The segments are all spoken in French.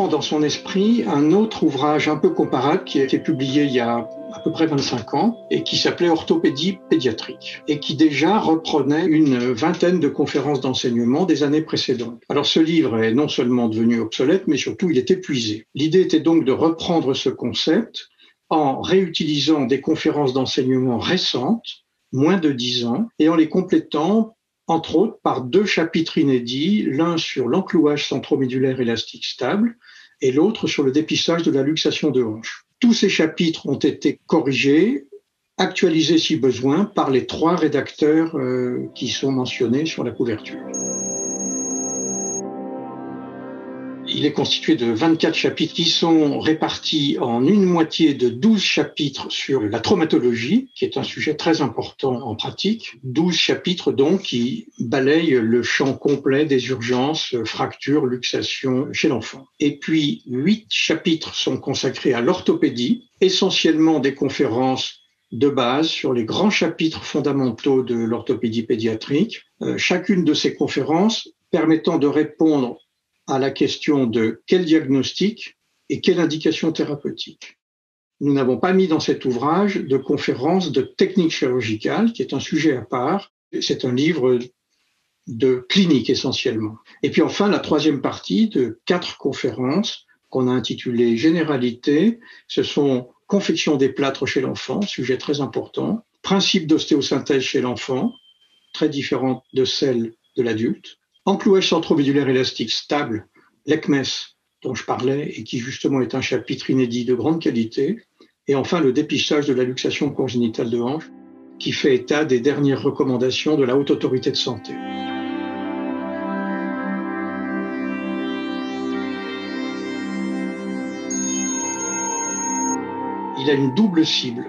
reprend dans son esprit un autre ouvrage un peu comparable qui a été publié il y a à peu près 25 ans et qui s'appelait Orthopédie pédiatrique et qui déjà reprenait une vingtaine de conférences d'enseignement des années précédentes. Alors ce livre est non seulement devenu obsolète, mais surtout il est épuisé. L'idée était donc de reprendre ce concept en réutilisant des conférences d'enseignement récentes, moins de 10 ans, et en les complétant entre autres par 2 chapitres inédits, l'un sur l'enclouage centromédulaire élastique stable et l'autre sur le dépistage de la luxation de hanche. Tous ces chapitres ont été corrigés, actualisés si besoin par les 3 rédacteurs qui sont mentionnés sur la couverture. Il est constitué de 24 chapitres qui sont répartis en une moitié de 12 chapitres sur la traumatologie, qui est un sujet très important en pratique. 12 chapitres donc qui balayent le champ complet des urgences, fractures, luxations chez l'enfant. Et puis 8 chapitres sont consacrés à l'orthopédie, essentiellement des conférences de base sur les grands chapitres fondamentaux de l'orthopédie pédiatrique. Chacune de ces conférences permettant de répondre à la question de quel diagnostic et quelle indication thérapeutique. Nous n'avons pas mis dans cet ouvrage de conférence de technique chirurgicale, qui est un sujet à part. C'est un livre de clinique essentiellement. Et puis enfin, la 3e partie de 4 conférences qu'on a intitulées Généralité. Ce sont confection des plâtres chez l'enfant, sujet très important, principe d'ostéosynthèse chez l'enfant, très différente de celle de l'adulte, enclouage centromédulaire élastique stable, l'ECMES, dont je parlais, et qui justement est un chapitre inédit de grande qualité. Et enfin, le dépistage de la luxation congénitale de hanche, qui fait état des dernières recommandations de la Haute Autorité de Santé. Il a une double cible.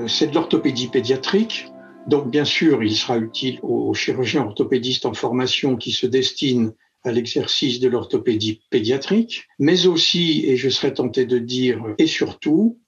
C'est de l'orthopédie pédiatrique. Donc, bien sûr, il sera utile aux chirurgiens orthopédistes en formation qui se destinent à l'exercice de l'orthopédie pédiatrique, mais aussi, et je serais tenté de dire, et surtout,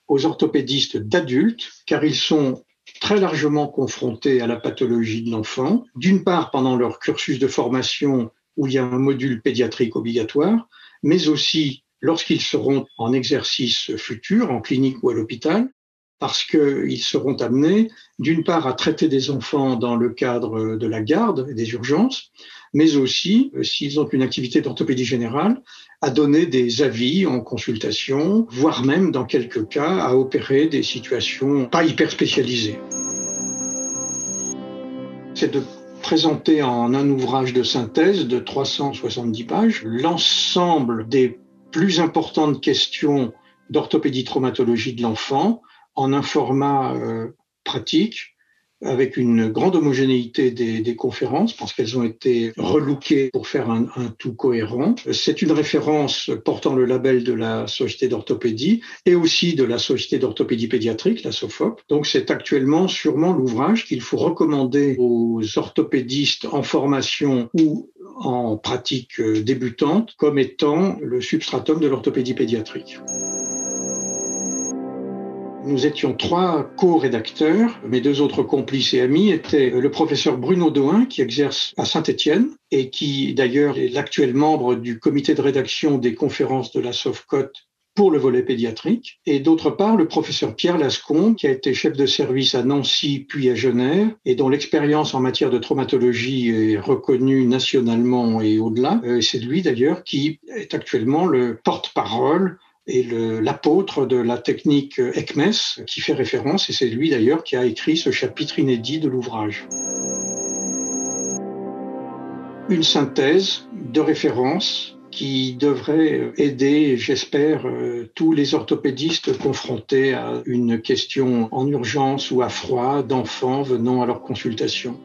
aux orthopédistes d'adultes, car ils sont très largement confrontés à la pathologie de l'enfant, d'une part pendant leur cursus de formation où il y a un module pédiatrique obligatoire, mais aussi lorsqu'ils seront en exercice futur, en clinique ou à l'hôpital, parce qu'ils seront amenés, d'une part, à traiter des enfants dans le cadre de la garde et des urgences, mais aussi, s'ils ont une activité d'orthopédie générale, à donner des avis en consultation, voire même, dans quelques cas, à opérer des situations pas hyper spécialisées. C'est de présenter en un ouvrage de synthèse de 370 pages l'ensemble des plus importantes questions d'orthopédie traumatologie de l'enfant, en un format pratique, avec une grande homogénéité des conférences, parce qu'elles ont été relookées pour faire un tout cohérent. C'est une référence portant le label de la Société d'orthopédie et aussi de la Société d'orthopédie pédiatrique, la SOFOP. Donc c'est actuellement sûrement l'ouvrage qu'il faut recommander aux orthopédistes en formation ou en pratique débutante comme étant le substratum de l'orthopédie pédiatrique. Nous étions 3 co-rédacteurs. Mes 2 autres complices et amis étaient le professeur Bruno Dohain, qui exerce à Saint-Étienne et qui d'ailleurs est l'actuel membre du comité de rédaction des conférences de la SOFCOT pour le volet pédiatrique. Et d'autre part, le professeur Pierre Lascombe, qui a été chef de service à Nancy puis à Genève et dont l'expérience en matière de traumatologie est reconnue nationalement et au-delà. C'est lui d'ailleurs qui est actuellement le porte-parole et l'apôtre de la technique ECMES qui fait référence, et c'est lui d'ailleurs qui a écrit ce chapitre inédit de l'ouvrage. Une synthèse de référence qui devrait aider, j'espère, tous les orthopédistes confrontés à une question en urgence ou à froid d'enfants venant à leur consultation.